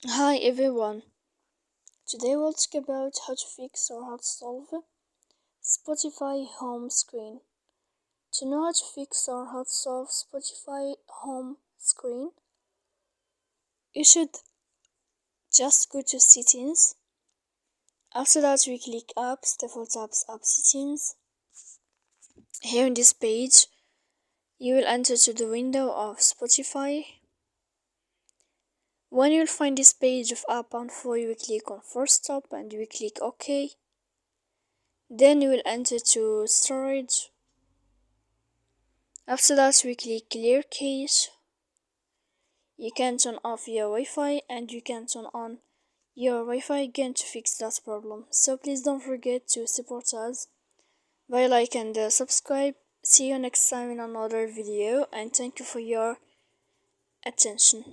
Hi everyone. Today we'll talk about how to fix or how to solve Spotify home screen. To know how to fix or how to solve Spotify home screen, you should just go to settings. After that we click apps, default apps, app settings. Here in this page, you will enter to the window of Spotify. When you'll find this page of app info, you will click on first stop and you will click OK. Then you will enter to storage. After that we click clear cache. You can turn off your Wi-Fi and you can turn on your Wi-Fi again to fix that problem. So please don't forget to support us by like and subscribe. See you next time in another video and thank you for your attention.